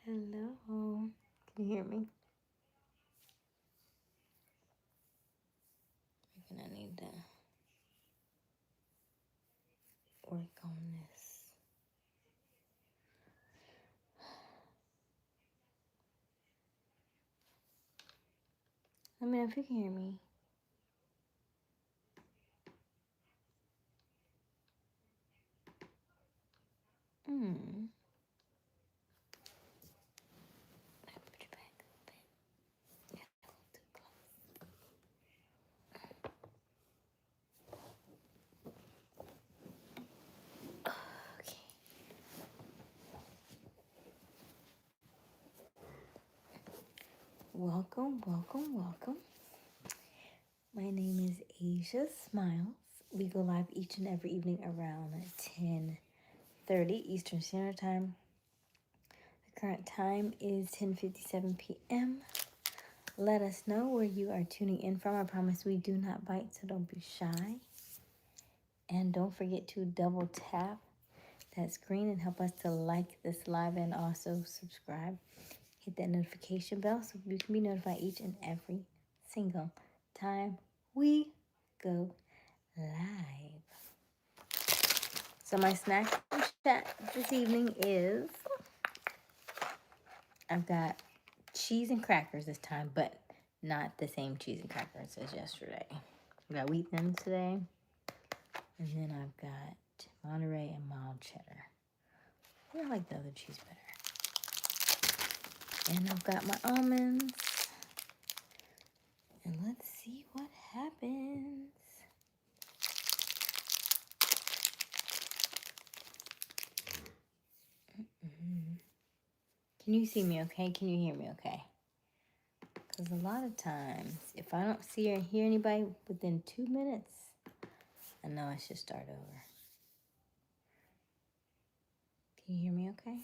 Hello. Can you hear me? I think I need to work on this. Let me know if you can hear me. Put it back a little bit. Yeah, a little too close. Okay. Welcome, welcome, welcome. My name is Aysia Smiles. We go live each and every evening around 10:30 Eastern Standard Time. The current time is 10:57 p.m. Let us know where you are tuning in from. I promise we do not bite, so don't be shy. And don't forget to double tap that screen and help us to like this live and also subscribe. Hit that notification bell so you can be notified each and every single time we go live. So my snack chat this evening is, I've got cheese and crackers this time, but not the same cheese and crackers as yesterday. I've got wheat thins today, and then I've got Monterey and mild cheddar. I like the other cheese better. And I've got my almonds. And let's see what happens. Can you see me okay? Can you hear me okay? Because a lot of times, if I don't see or hear anybody within 2 minutes, I know I should start over. Can you hear me okay?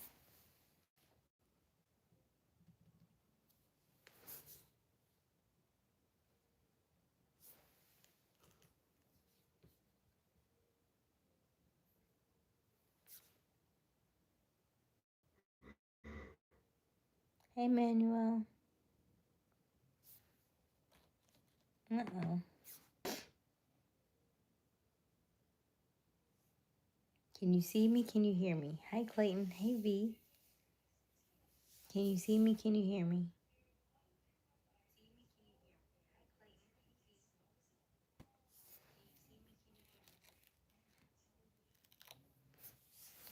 Hey, Manuel. Uh-oh. Can you see me? Can you hear me? Hi, Clayton. Hey, V. Can you see me? Can you hear me?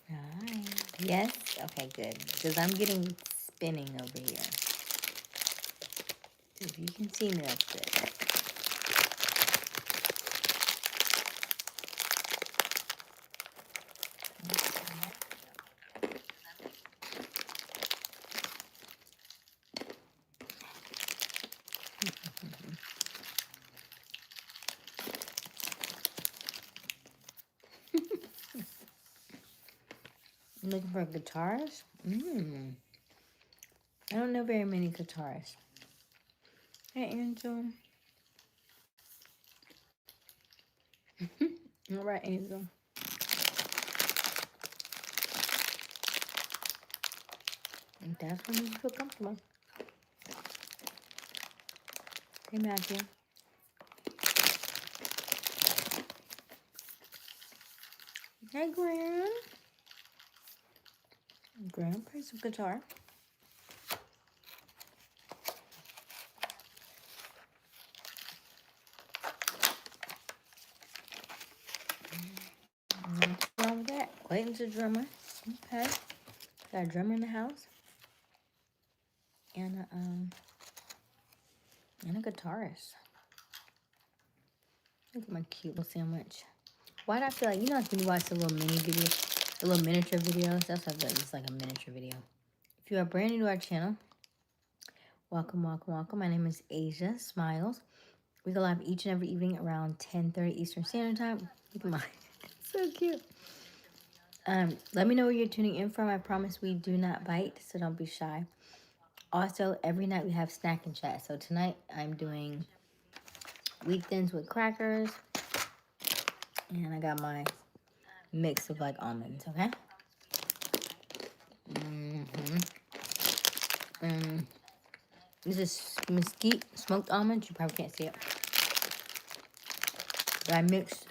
Hi. Yes? Okay, good. Because I'm getting spinning over here. So if you can see me, that's good. Looking for guitars? I don't know very many guitarists. Hey, Angel. All right, Angel. And that's when you feel comfortable. Hey, Matthew. Hey, Gran. Gran plays some guitar. What's wrong with that? Clayton's a drummer. Okay. Got a drummer in the house. And a guitarist. Look at my cute little sandwich. Why do I feel like, you know, like when you watch the little mini videos, the little miniature videos? That's what I feel like. It's like a miniature video. If you are brand new to our channel, welcome, welcome, welcome. My name is Aysia Smiles. We go live each and every evening around 10:30 Eastern Standard Time. Look at mine. So cute. Let me know where you're tuning in from. I promise we do not bite, so don't be shy. Also, every night we have snack and chat. So tonight I'm doing wheat thins with crackers. And I got my mix of like almonds, okay? This is mesquite smoked almonds. You probably can't see it. But I mixed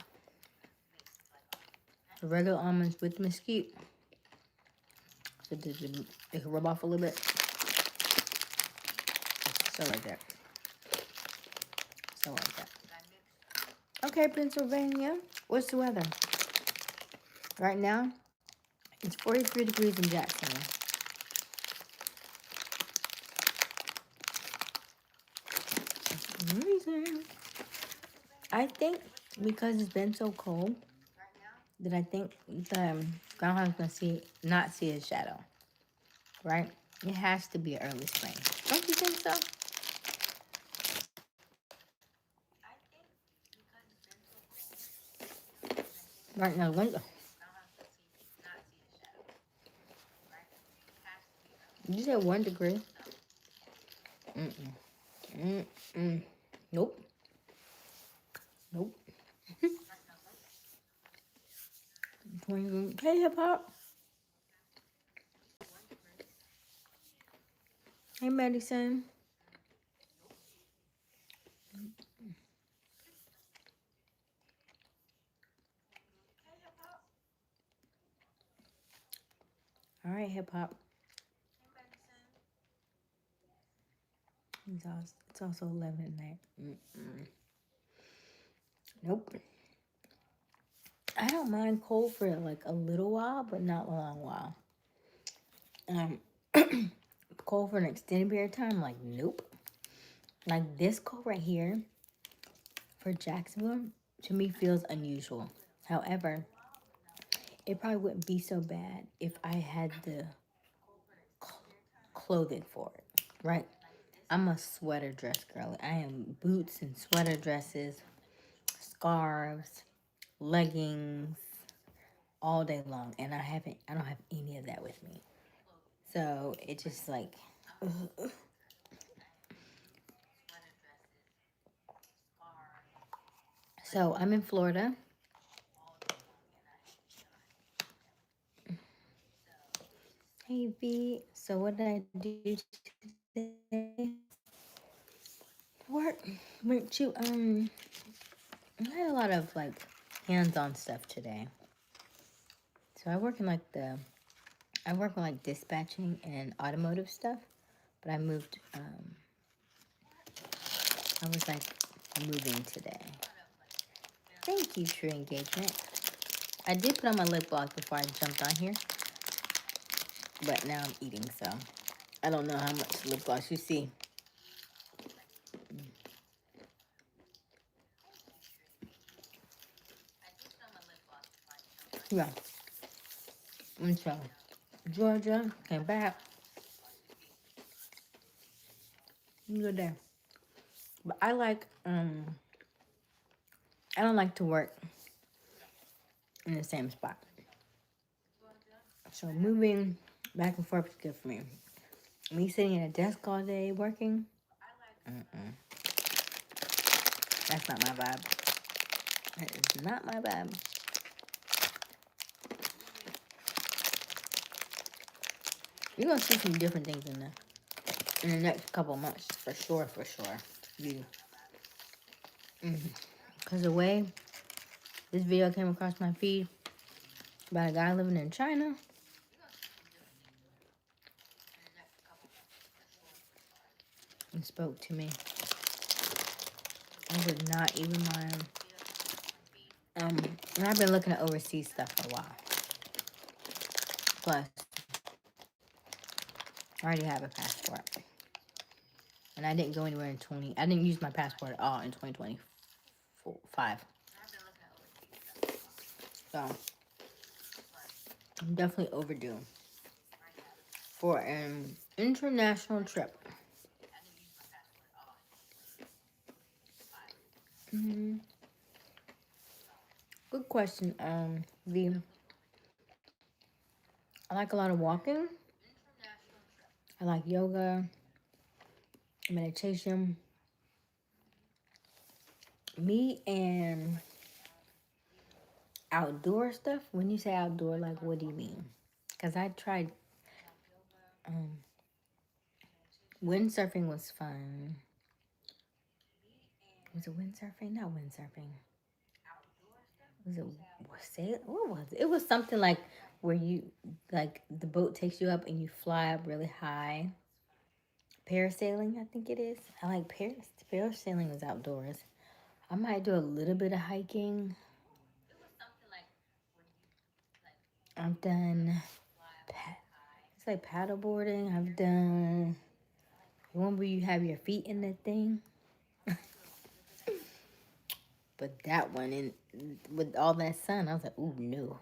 the regular almonds with mesquite. So they can rub off a little bit. So like that. So like that. Okay, Pennsylvania. What's the weather? Right now, it's 43 degrees in Jacksonville. Amazing. I think because it's been so cold that I think the groundhog's gonna not see his shadow. Right? It has to be early spring. Don't you think so? Right now, winter. You said 1 degree. Nope. Nope. Hey, hip hop. Hey, medicine. All right, hip hop. It's also 11 at night. Nope. I don't mind cold for like a little while, but not a long while. Cold for an extended period of time, like nope. Like this cold right here for Jacksonville, to me feels unusual. However, it probably wouldn't be so bad if I had the clothing for it, right? I'm a sweater dress girl. I am boots and sweater dresses, scarves, leggings, all day long, and I don't have any of that with me. So it just like, so I'm in Florida. Hey V, so what did I do today? Work. Went to I had a lot of like hands-on stuff today. So I work on like dispatching and automotive stuff, but I was like moving today. Thank you, True Engagement. I did put on my lip gloss before I jumped on here, but now I'm eating, so I don't know how much lip gloss you see. Yeah. And so, Georgia came back. Good day. But I don't like to work in the same spot. So moving back and forth is good for me. Me sitting at a desk all day working, that's not my vibe. That is not my vibe. You're gonna see some different things in the next couple months, for sure, for sure. You, because the way this video came across my feed about a guy living in China, it spoke to me. I would not even mind. And I've been looking at overseas stuff for a while. Plus, I already have a passport. And I didn't go anywhere I didn't use my passport at all in 2025. So, I'm definitely overdue for an international trip. Good question, V. I like a lot of walking. I like yoga, meditation. Me and outdoor stuff. When you say outdoor, like what do you mean? Because I tried Windsurfing was fun. Was it windsurfing? Not windsurfing. Was it sail? What was it? It was something like where you like the boat takes you up and you fly up really high. Parasailing, I think it is. I like parasailing was outdoors. I might do a little bit of hiking. I've done it's like paddleboarding. I've done one where you have your feet in the thing. But that one, and with all that sun, I was like, ooh, no.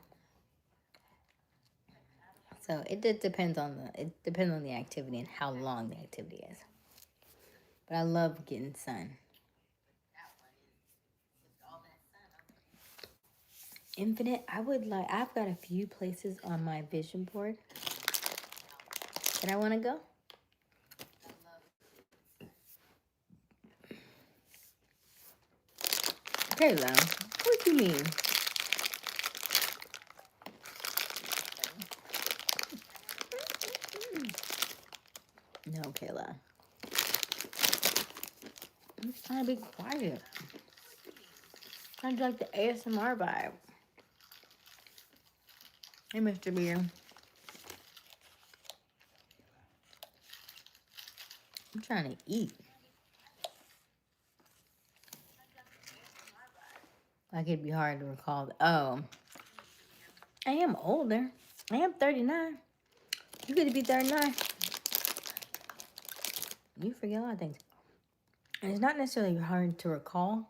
So it depends on the activity and how long the activity is. But I love getting sun. Infinite, I've got a few places on my vision board that I want to go. Kayla, what do you mean? No, Kayla. I'm just trying to be quiet. Trying to like the ASMR vibe. Hey, Mr. Beer. I'm trying to eat. Like it'd be hard to recall. Oh, I am older. I am 39. You get to be 39. You forget a lot of things. And it's not necessarily hard to recall.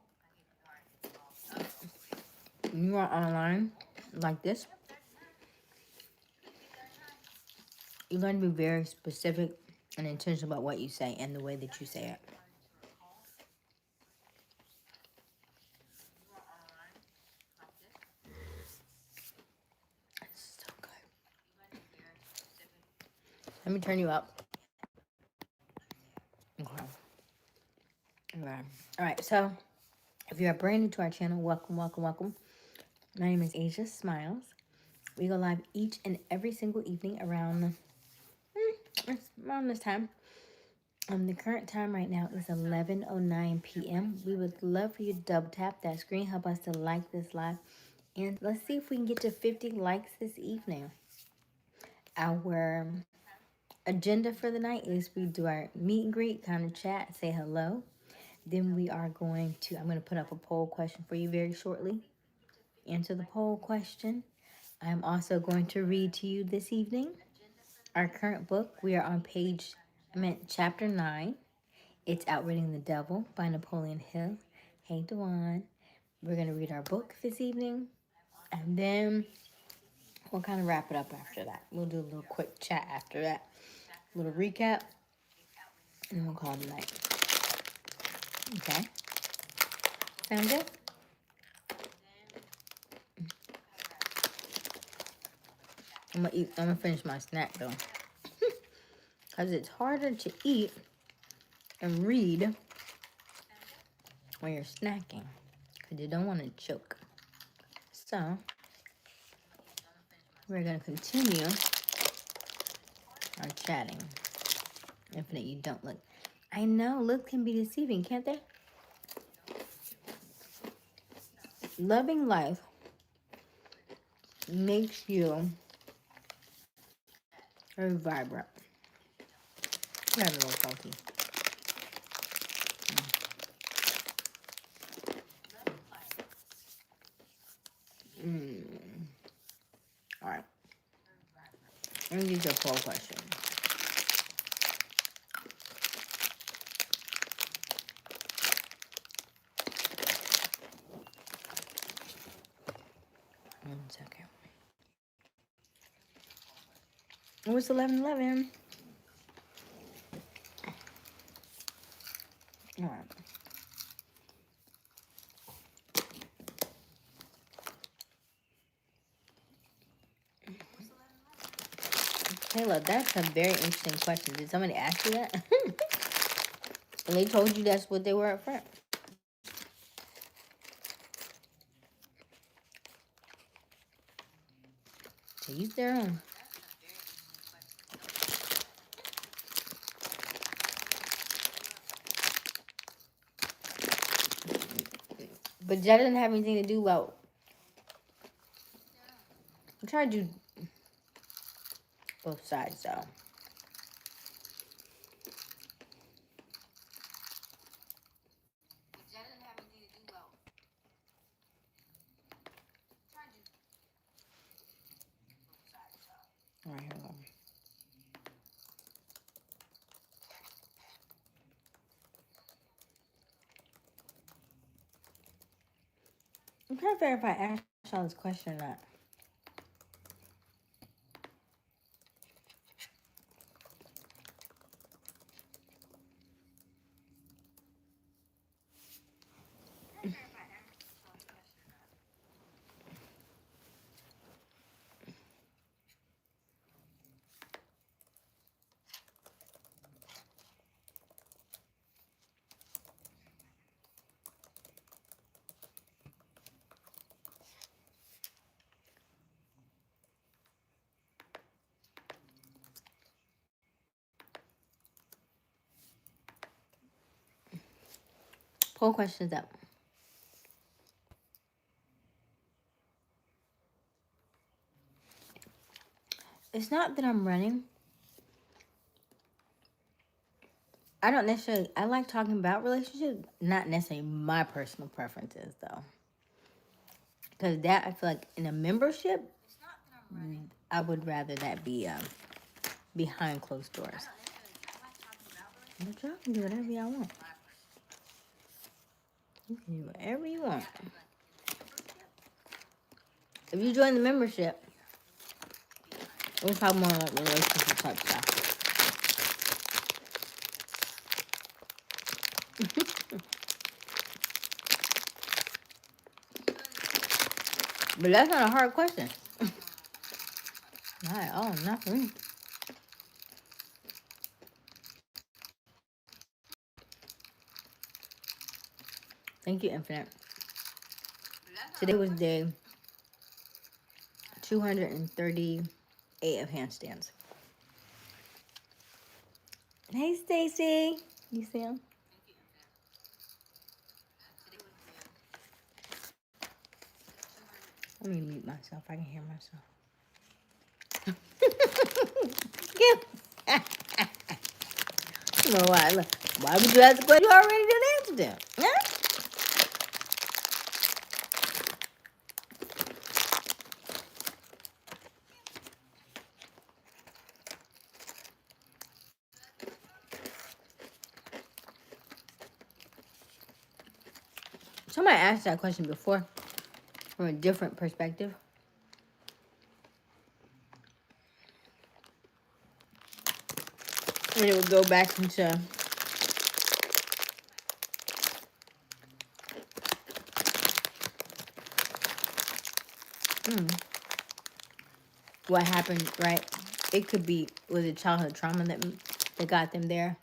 When you are online like this, you're going to be very specific and intentional about what you say and the way that you say it. It's so good. Let me turn you up. Okay. All right. So, if you are brand new to our channel, welcome, welcome, welcome. My name is Aysia Smiles. We go live each and every single evening around this time. The current time right now is 11:09 p.m. We would love for you to double tap that screen, help us to like this live, and let's see if we can get to 50 likes this evening. Our agenda for the night is we do our meet and greet, kind of chat, say hello. Then we are going to, I'm going to put up a poll question for you very shortly. Answer the poll question. I'm also going to read to you this evening our current book. We are on chapter 9. It's Outwitting the Devil by Napoleon Hill. Hey, Dewan. We're going to read our book this evening. And then we'll kind of wrap it up after that. We'll do a little quick chat after that. A little recap. And then we'll call it a night. Okay? Sound good? I'm gonna finish my snack though. Because it's harder to eat and read when you're snacking. Because you don't want to choke. So, we're going to continue our chatting. Infinite, you don't look. I know, looks can be deceiving, can't they? Loving life makes you very vibrant. You have a little salty. All right. Let me get your poll question. One second. Oh, it's 11:11. All right. Kayla, that's a very interesting question. Did somebody ask you that? And they told you that's what they were up front. To each their own. But that doesn't have anything to do about. I'm trying to do both sides though. All right, here we go. I'm trying to figure if I asked y'all this question or not. Poll questions up. It's not that I'm running. I don't necessarily. I like talking about relationships, not necessarily my personal preferences though. Because that I feel like in a membership, I would rather that be behind closed doors. But y'all can do whatever y'all want. You can do whatever you want. If you join the membership, we'll talk more about relationship type stuff. But that's not a hard question. Not at all. Not for me. Thank you, Infinite. Today was day 238 of handstands. Hey, Stacy. You see him? Let me mute myself. I can hear myself. Well, why would you ask the question you already did answer them? Yeah? Somebody asked that question before from a different perspective. And it would go back into what happened, right? It could be, was it childhood trauma that got them there?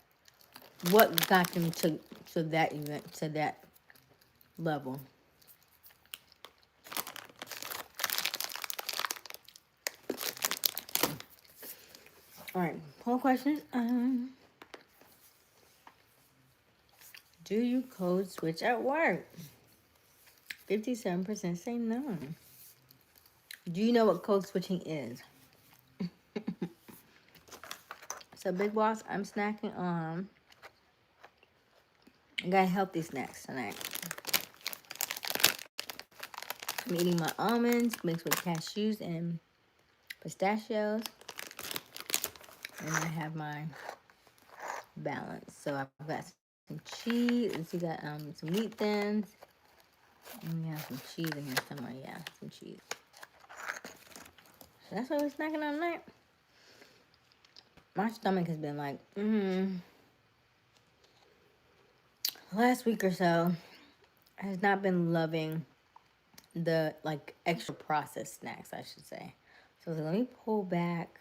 What got them to that event, to that level? All right, poll questions. Do you code switch at work? 57% say no. Do you know what code switching is? So, Big Boss, I'm snacking on. I got healthy snacks tonight. I'm eating my almonds mixed with cashews and pistachios. And I have my balance. So I've got some cheese. We got some meat thins. And we have some cheese in here somewhere. Yeah, some cheese. So that's what we're snacking on tonight. My stomach has been like, last week or so has not been loving the like extra processed snacks, I should say. So let me pull back.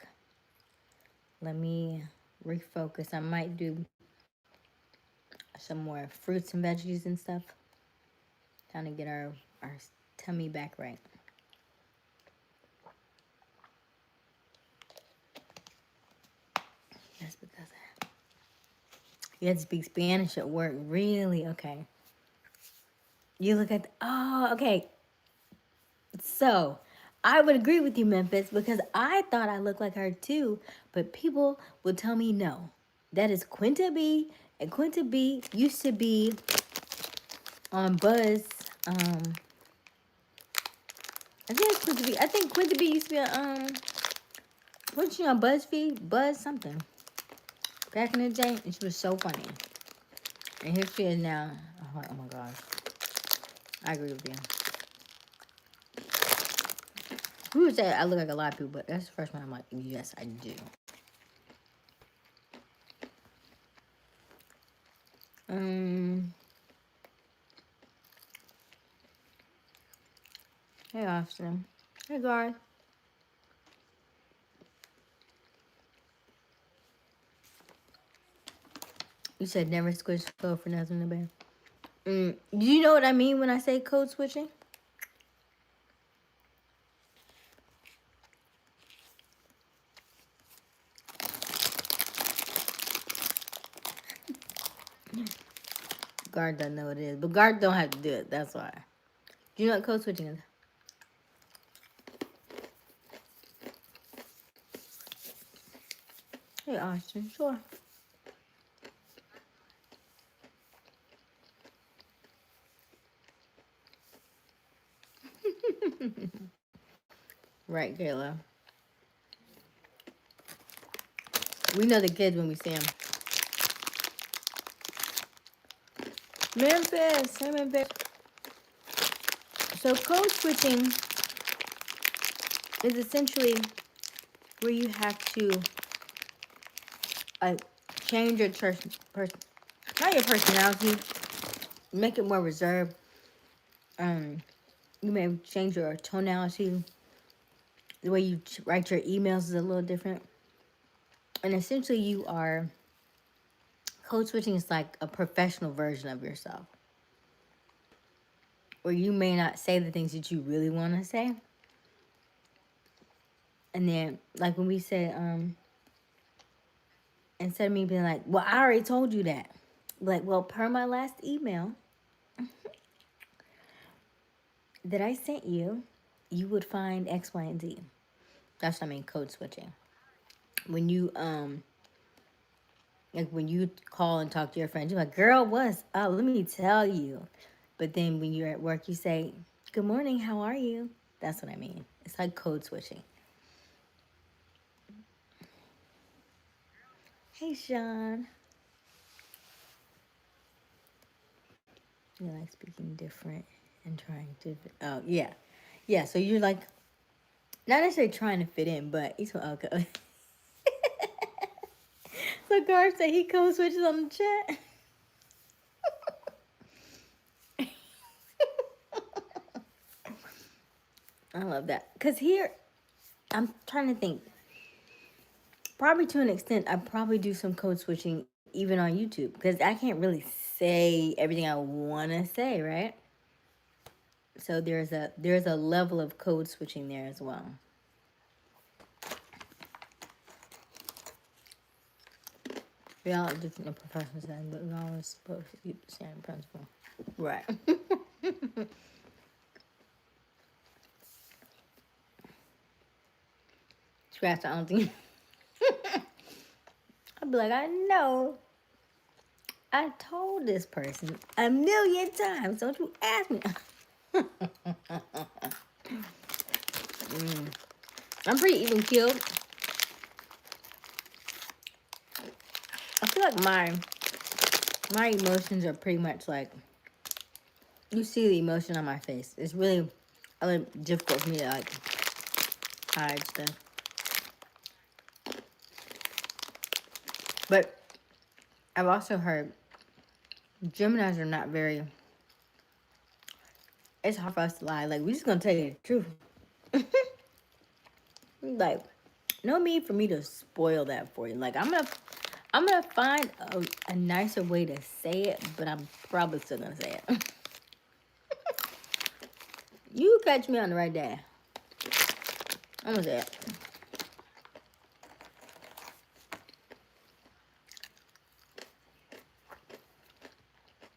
Let me refocus. I might do some more fruits and veggies and stuff. Trying to get our tummy back right. That's because you had to speak Spanish at work. Really? Okay. You look at, oh, okay. So, I would agree with you, Memphis, because I thought I looked like her too, but people would tell me no. That is Quinta B, and Quinta B used to be on Buzz. I think it's Quinta B. I think Quinta B used to be on, wasn't she on BuzzFeed? Buzz something. Back in the day, and she was so funny. And here she is now. Oh my gosh. I agree with you. We would say I look like a lot of people, but that's the first one I'm like, yes, I do. Hey, Austin. Hey, guys. You said never switch code for nothing in the bed. Do you know what I mean when I say code switching? Guard doesn't know what it is, but Guard don't have to do it. That's why. Do you know what code switching is? Hey, Austin. Sure. Right, Kayla. We know the kids when we see them. Memphis. Hey, Memphis. So code switching is essentially where you have to change your not your personality, make it more reserved. You may change your tonality. The way you write your emails is a little different. And essentially you are, code switching is like a professional version of yourself. Where you may not say the things that you really want to say. And then, like when we said, instead of me being like, well, I already told you that. Like, well, per my last email that I sent you, you would find X, Y, and Z. That's what I mean, code switching. When you, like when you call and talk to your friends, you're like, girl, what's up? Let me tell you. But then when you're at work, you say, good morning, how are you? That's what I mean. It's like code switching. Hey, Sean. You like speaking different and trying to, oh, yeah. Yeah, so you're like, not necessarily trying to fit in, but he's okay. So Gar said he code switches on the chat. I love that. Because here, I'm trying to think. Probably to an extent, I probably do some code switching even on YouTube. Because I can't really say everything I want to say, right? So there's a level of code switching there as well. We all have different professional setting, but we always supposed to keep the same principle. Right. Scratch the auntie. I'd be like, I know. I told this person a million times. Don't you ask me. I'm pretty even keeled. I feel like my emotions are pretty much like, you see the emotion on my face. It's really difficult for me to like hide stuff. But I've also heard Geminis are not very, it's hard for us to lie. Like, we just gonna tell you the truth. Like, no need for me to spoil that for you. Like, I'm gonna find a nicer way to say it, but I'm probably still gonna say it. You catch me on the right day. I'm gonna say it.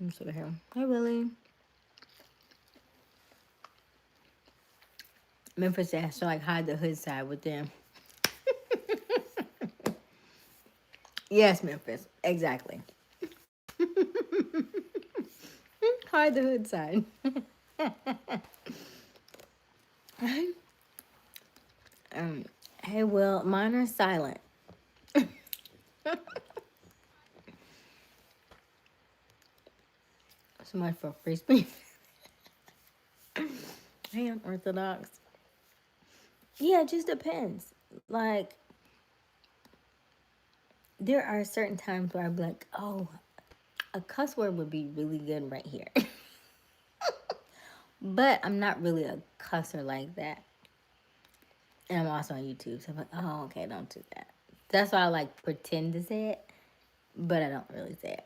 Let me see here. Hey, Willie. Memphis has to like hide the hood side with them. Yes, Memphis. Exactly. Hide the hood side. um, hey, Will, mine are silent. So much for free speech. I am Orthodox. Yeah, it just depends. Like, there are certain times where I'd be like, oh, a cuss word would be really good right here. But I'm not really a cusser like that. And I'm also on YouTube, so I'm like, oh, okay, don't do that. That's why I like pretend to say it, but I don't really say it.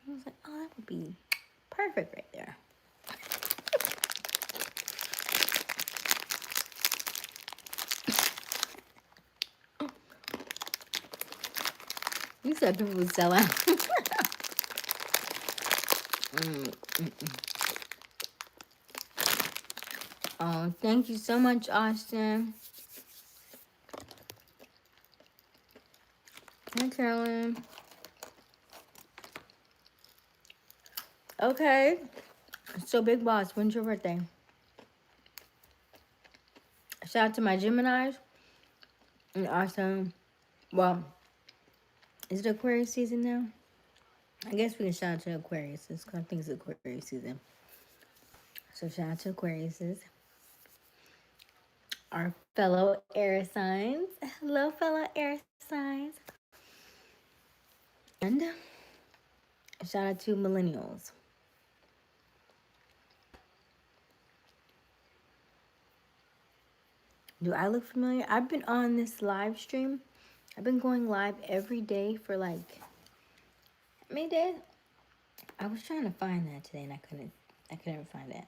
I was like, oh, that would be perfect right there. You said people would sell out. Oh, thank you so much, Austin. Hi, Carolyn. Okay. So, Big Boss, when's your birthday? Shout out to my Geminis. And also, well, is it Aquarius season now? I guess we can shout out to Aquarius because I think it's Aquarius season. So, shout out to Aquariuses. Our fellow air signs. Hello, fellow air signs. And shout out to millennials. Do I look familiar? I've been on this live stream. I've been going live every day for like how many days? I was trying to find that today and I couldn't find it.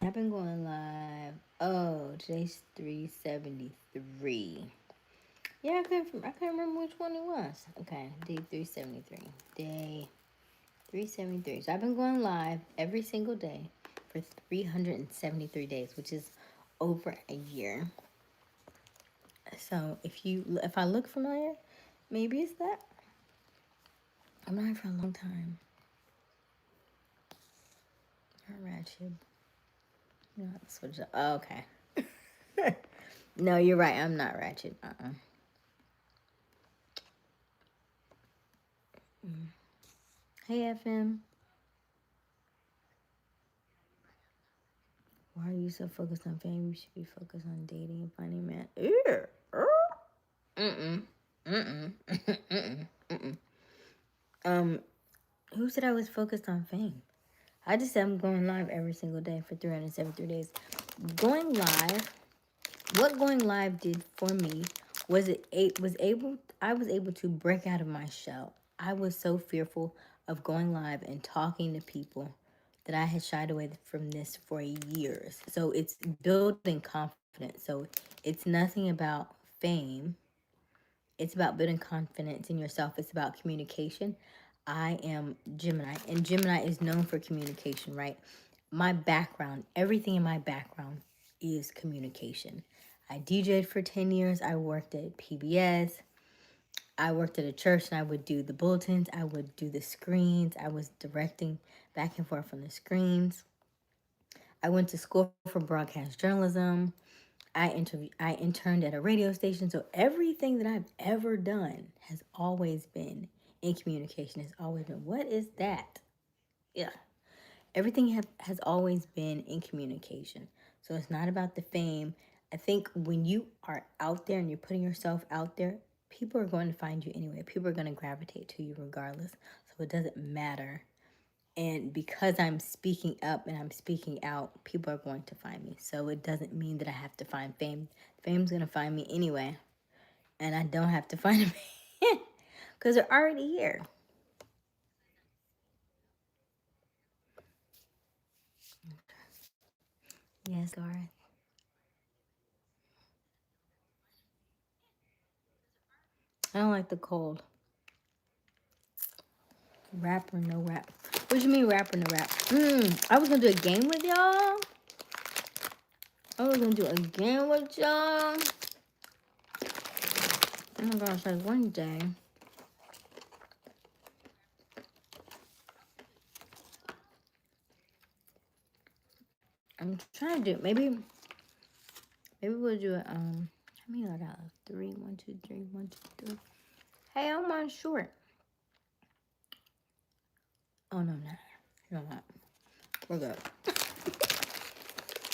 I've been going live. Oh, today's 373. Yeah, I couldn't remember which one it was. Okay, day 373. Day 373. So I've been going live every single day for 373 days, which is over a year. So if I look familiar, maybe it's that. I'm not here for a long time. Not ratchet. No, switch up. Oh, okay. No, you're right. I'm not ratchet. Hey, FM. Why are you so focused on fame? You should be focused on dating and finding a man. Ew. Mm-mm. Mm-mm. Mm-mm. Mm-mm. Who said I was focused on fame? I just said I'm going live every single day for 373 days. Going live, what going live did for me was I was able to break out of my shell. I was so fearful of going live and talking to people that I had shied away from this for years. So it's building confidence. So it's nothing about fame. It's about building confidence in yourself. It's about communication. I am Gemini, and Gemini is known for communication, right? My background, everything in my background is communication. I DJed for 10 years. I worked at PBS. I worked at a church and I would do the bulletins. I would do the screens. I was directing back and forth on the screens. I went to school for broadcast journalism. I interned at a radio station. So everything that I've ever done has always been in communication. Has always been, what is that? Yeah. Everything has always been in communication. So it's not about the fame. I think when you are out there and you're putting yourself out there, people are going to find you anyway. People are going to gravitate to you regardless. So it doesn't matter. And because I'm speaking up and I'm speaking out, people are going to find me. So it doesn't mean that I have to find fame. Fame's going to find me anyway. And I don't have to find them because they're already here. Yes, Garth. I don't like the cold. Rap or no rap? What you mean rap or no rap? I was gonna do a game with y'all. Oh my gosh, like one day. I'm trying to do maybe we'll do it. How many I got? 3, 1, 2, 3, 1, 2, 3. Hey, I'm on short. Oh no, no, not. We're good.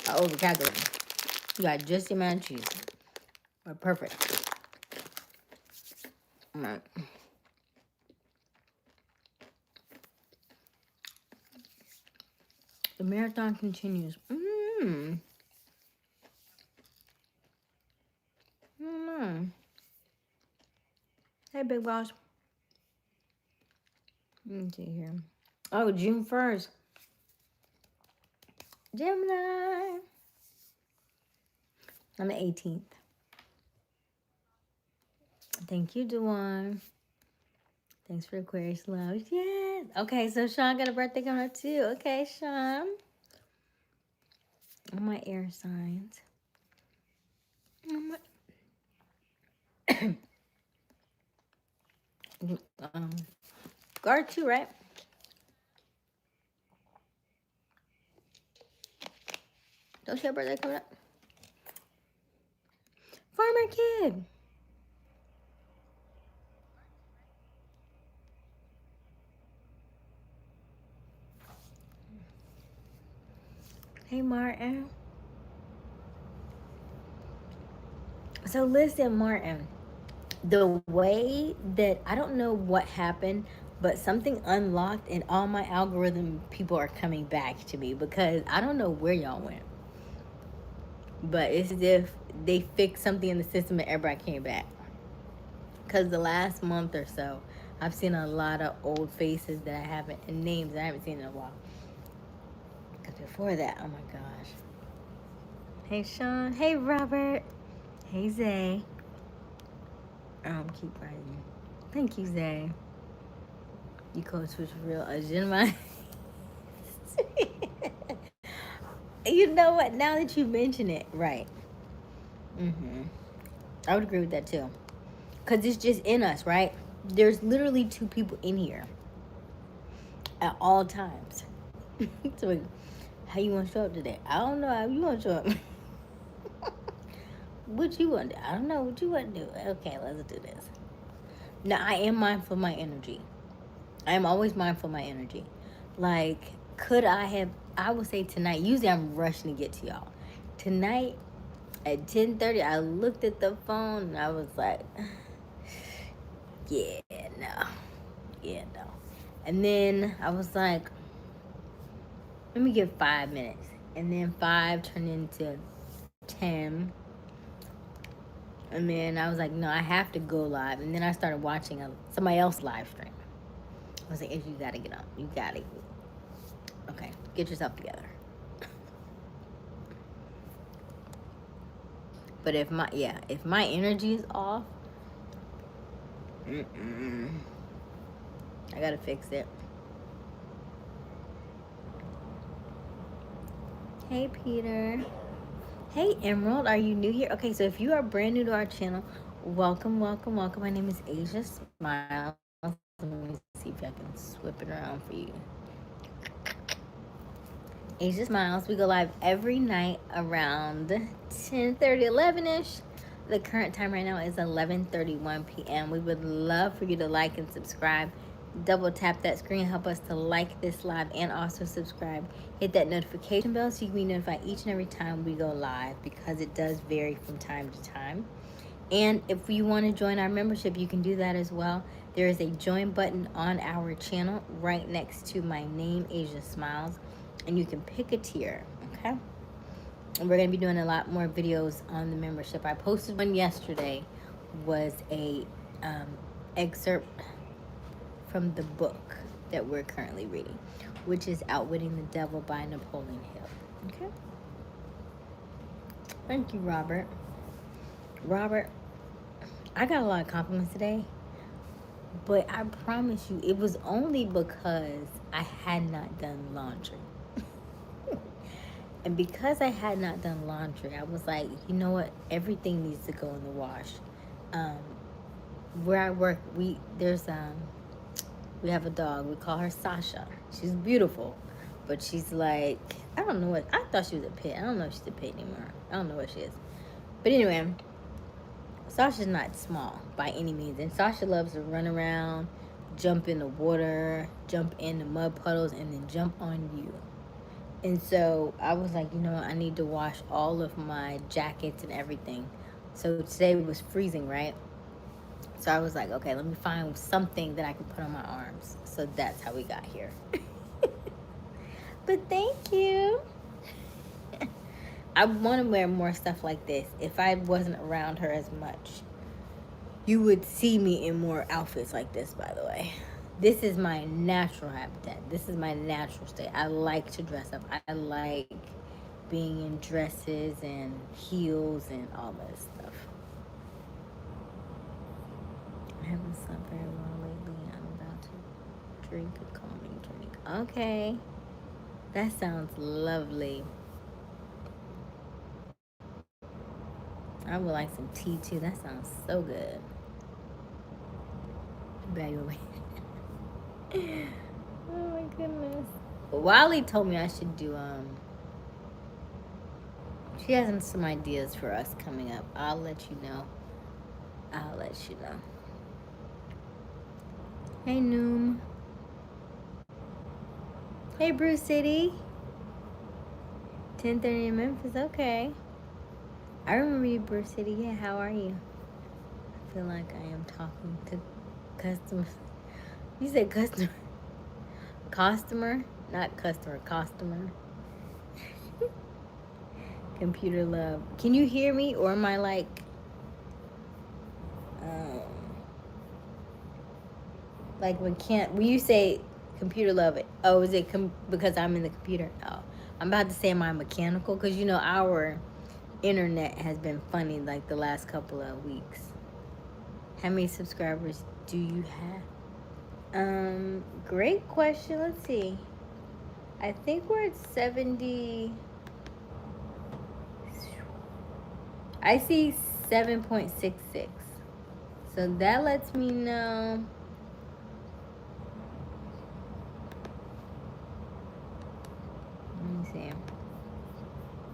I overcalculated. You got just the amount of cheese. We're perfect. All right. The marathon continues. Hey, big boss. Let me see here. Oh, June 1st. Gemini. On the 18th. Thank you, Dewan. Thanks for Aquarius love. Yes. Okay, so Sean got a birthday coming up too. Okay, Sean. All my air signs. Guard too, right? Don't you have a birthday coming up? Farmer Kid. Hey, Martin. So listen, Martin. The way that, I don't know what happened, but something unlocked and all my algorithm people are coming back to me because I don't know where y'all went. But it's as if they fixed something in the system and everybody came back. Because the last month or so, I've seen a lot of old faces that I haven't, and names that I haven't seen in a while. Because before that, oh my gosh. Hey, Sean. Hey, Robert. Hey, Zay. Keep writing. Thank you, Zay. You coach was real. Gemini. You know what? Now that you mention it, right. I would agree with that too. Because it's just in us, right? There's literally 2 people in here at all times. So, how you want to show up today? I don't know how you want to show up. What you want to do? I don't know what you want to do. Okay, let's do this. Now, I am mindful of my energy. I am always mindful of my energy. Like, could I have, I would say tonight, usually I'm rushing to get to y'all. Tonight, at 10:30, I looked at the phone and I was like, yeah, no. And then I was like, let me give 5 minutes. And then 5 turned into 10. And then I was like, no, I have to go live. And then I started watching somebody else live stream. I was like, you gotta get up. You gotta. Okay, get yourself together. But if my energy is off, I gotta fix it. Hey, Peter. Hey, Emerald, are you new here? Okay, so if you are brand new to our channel, welcome. My name is Aysia Smiles. Let me see if I can swip it around for you. Aysia Smiles. We go live every night around 10:30, 11-ish. The current time right now is 11:31 p.m. We would love for you to like and subscribe. Double tap that screen, help us to like this live and also subscribe. Hit that notification bell so you can be notified each and every time we go live, because it does vary from time to time. And if you want to join our membership, you can do that as well. There is a join button on our channel right next to my name, Aysia Smiles, and you can pick a tier, okay? And we're going to be doing a lot more videos on the membership. I posted one yesterday, was a excerpt from the book that we're currently reading, which is Outwitting the Devil by Napoleon Hill. Okay? Thank you, Robert. Robert, I got a lot of compliments today, But I promise you, it was only because I had not done laundry. And because I had not done laundry, I was like, you know what? Everything needs to go in the wash. Um, where I work, we have a dog. We call her Sasha. She's beautiful, but she's like, I don't know what. I thought she was a pit. I don't know if she's a pit anymore. I don't know what she is. But anyway, Sasha's not small by any means, and Sasha loves to run around, jump in the water, jump in the mud puddles, and then jump on you. And so I was like, you know what? I need to wash all of my jackets and everything. So today was freezing, right? So I was like, okay, let me find something that I can put on my arms. So that's how we got here. But thank you. I want to wear more stuff like this. If I wasn't around her as much, you would see me in more outfits like this, by the way. This is my natural habitat. This is my natural state. I like to dress up. I like being in dresses and heels and all that stuff. I haven't slept very well lately. I'm about to drink a calming drink. Okay. That sounds lovely. I would like some tea too. That sounds so good. Bag away. Oh my goodness. Wiley told me I should do she has some ideas for us coming up. I'll let you know. I'll let you know. Hey Noom. Hey Bruce City. 10:30 in Memphis. Okay. I remember you, Bruce City. Yeah, how are you? I feel like I am talking to customers. You said customer. Customer? Not customer, customer. Computer love. Can you hear me, or am I like when you say computer love it? Oh, is it because I'm in the computer? Oh, I'm about to say am I mechanical? Because you know our internet has been funny like the last couple of weeks. How many subscribers do you have? Great question. Let's see. I think we're at 70. I see 7.66. So that lets me know. Let me see.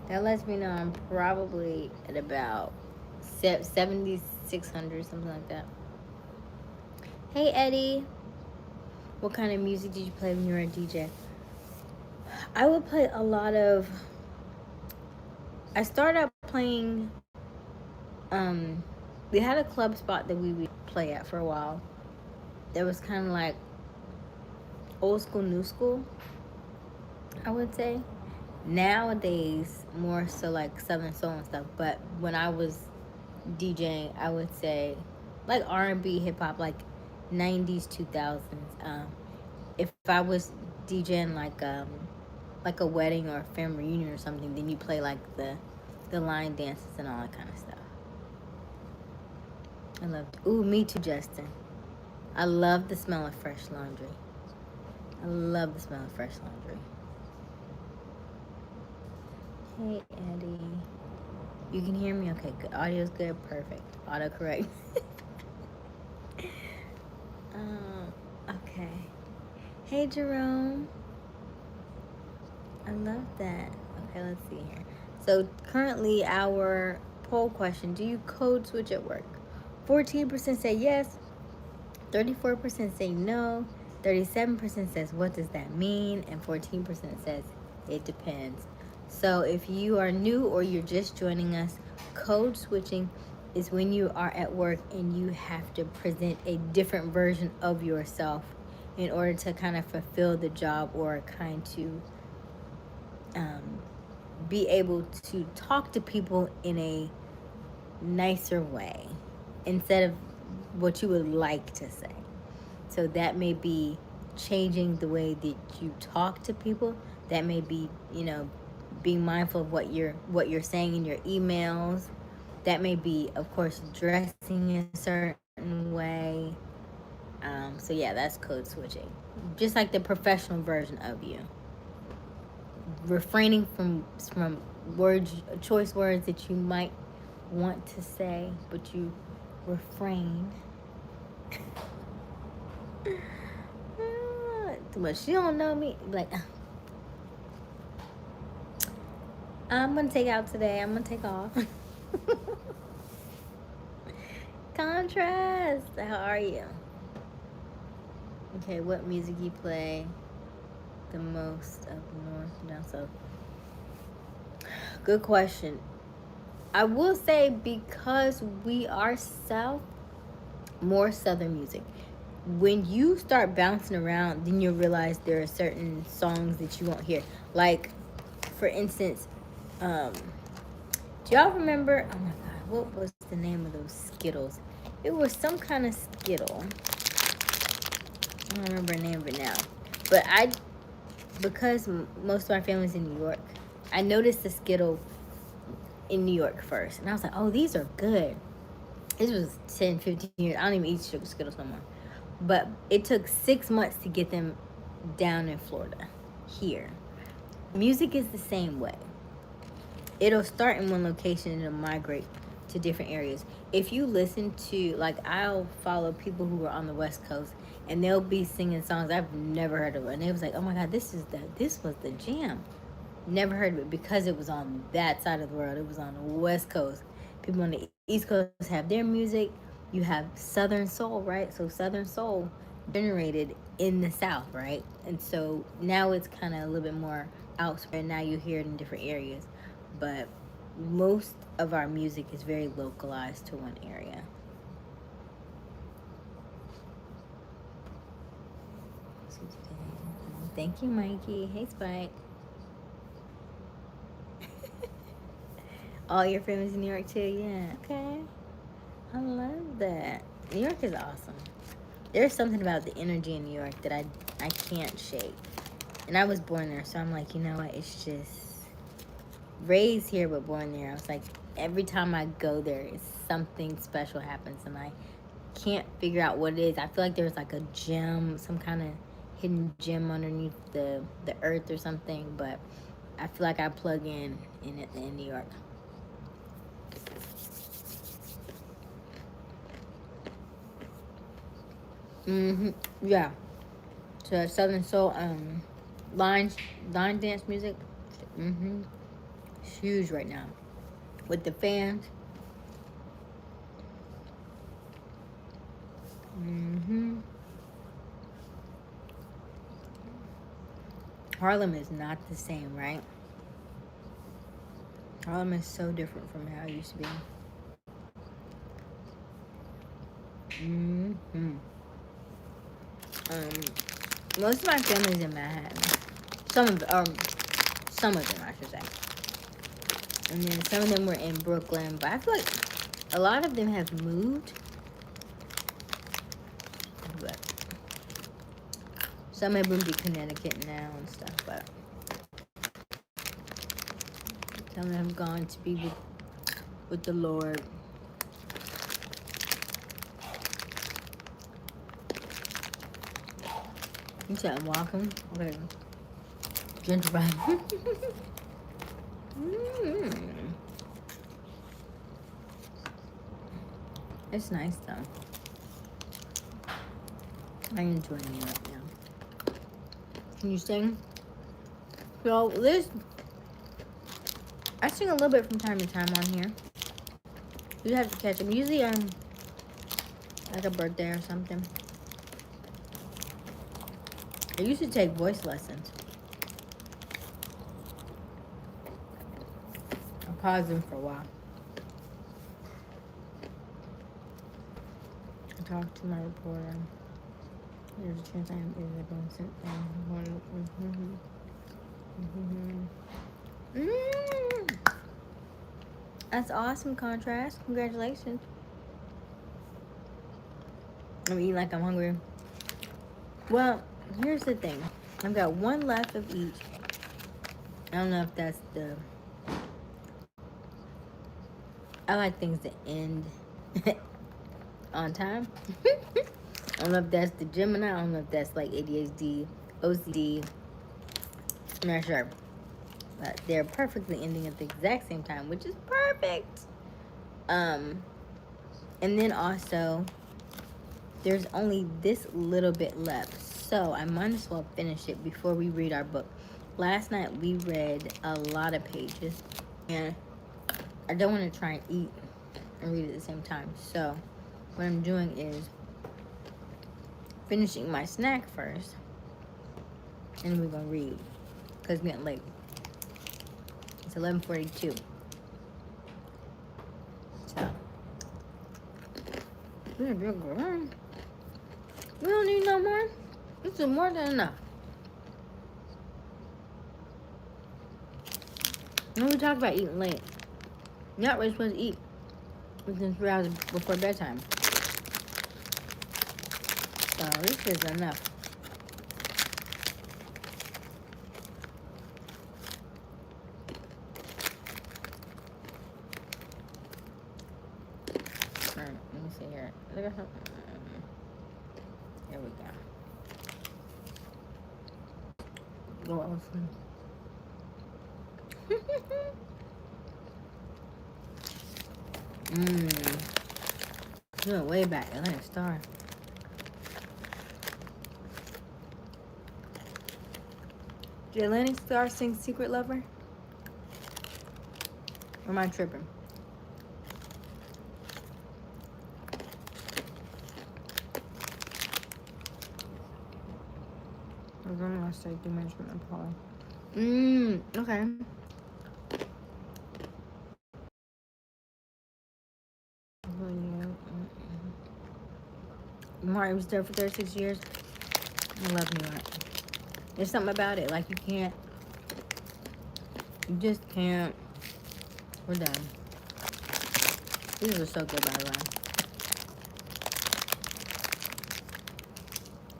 That lets me know I'm probably at about 7,600, something like that. Hey Eddie. What kind of music did you play when you were a DJ? I would play a lot of. I started out playing. We had a club spot that we would play at for a while. That was kind of like old school, new school, I would say. Nowadays, more so like Southern soul and stuff. But when I was DJing, I would say like R&B, hip hop, like 90s, 2000s. If I was DJing like a wedding or a family reunion or something, then you play like the line dances and all that kind of stuff. I loved. Ooh, me too, Justin. I love the smell of fresh laundry. I love the smell of fresh laundry. Hey, Eddie. You can hear me? Okay, good. Audio's good. Perfect. Autocorrect. Okay. Hey, Jerome. I love that. Okay, let's see here. So currently our poll question, do you code switch at work? 14% say yes, 34% say no, 37% says what does that mean, and 14% says it depends. So if you are new or you're just joining us, code switching is when you are at work and you have to present a different version of yourself in order to kind of fulfill the job or kind to be able to talk to people in a nicer way instead of what you would like to say. So that may be changing the way that you talk to people. That may be, being mindful of what you're saying in your emails. That may be, of course, dressing a certain way. So yeah, that's code switching. Just like the professional version of you. Refraining from words, choice words that you might want to say, but you refrain. Too much. She don't know me. Like, I'm gonna take out today. I'm gonna take off. Contrast. How are you? Okay, what music you play the most up north, down south? Good question. I will say, because we are south, more southern music. When you start bouncing around, then you'll realize there are certain songs that you won't hear. Like, for instance, do y'all remember? Oh my God, what was the name of those Skittles? It was some kind of Skittle. I don't remember the name of it now. But because most of my family's in New York, I noticed the Skittle in New York first. And I was like, oh, these are good. This was 10, 15 years. I don't even eat sugar Skittles no more. But it took 6 months to get them down in Florida, here. Music is the same way. It'll start in one location and it'll migrate to different areas. If you listen to, like, I'll follow people who are on the West Coast, and they'll be singing songs I've never heard of. And it was like, oh my God, this was the jam. Never heard of it because it was on that side of the world. It was on the West Coast. People on the East Coast have their music. You have Southern Soul, right? So Southern Soul generated in the South, right? And so now it's kind of a little bit more outspread. Now you hear it in different areas. But most of our music is very localized to one area. Thank you, Mikey. Hey, Spike. All your friends in New York too? Yeah. Okay. I love that. New York is awesome. There's something about the energy in New York that I can't shake. And I was born there, so I'm like, you know what? It's just raised here but born there. I was like, every time I go there, it's something special happens, and I can't figure out what it is. I feel like there's like a gem, some kind of hidden gem underneath the earth or something, but I feel like I plug in New York. Yeah. So Southern Soul, line dance music. It's huge right now with the fans. Harlem is not the same, right? Harlem is so different from how it used to be. Most of my family's in Manhattan. Some of them, I should say. And then some of them were in Brooklyn, but I feel like a lot of them have moved. But some have moved to Connecticut now and stuff, but some of them have gone to be with the Lord. You said I'm walking? Okay. Gentrified. It's nice though. I enjoy New York now. Can you sing? So I sing a little bit from time to time on here. You have to catch them. Usually like a birthday or something. I used to take voice lessons. I paused them for a while. I talked to my reporter. There's a chance I am everyone sent That's awesome, Contrast. Congratulations. I'm eating like I'm hungry. Well, here's the thing. I've got one left of each. I don't know if that's I like things to end on time. I don't know if that's the Gemini. I don't know if that's like ADHD, OCD. I'm not sure. But they're perfectly ending at the exact same time, which is perfect. And then also, there's only this little bit left. So I might as well finish it before we read our book. Last night we read a lot of pages. And I don't want to try and eat and read at the same time. So what I'm doing is finishing my snack first. And we're going to read. Because it's getting late. It's 11:42. So. We don't need no more. This is more than enough. When we talk about eating late, you're not really supposed to eat within 3 hours before bedtime. So this is enough. Alright, let me see here. Look at something. There we go. Go off. You went way back. Atlantic Star. Did Atlantic Star sing Secret Lover? Or am I tripping? I'm gonna say dimension of Paul. Okay. Martin was there for 36 years. I love New York. There's something about it. Like, you just can't. We're done. These are so good, by the way.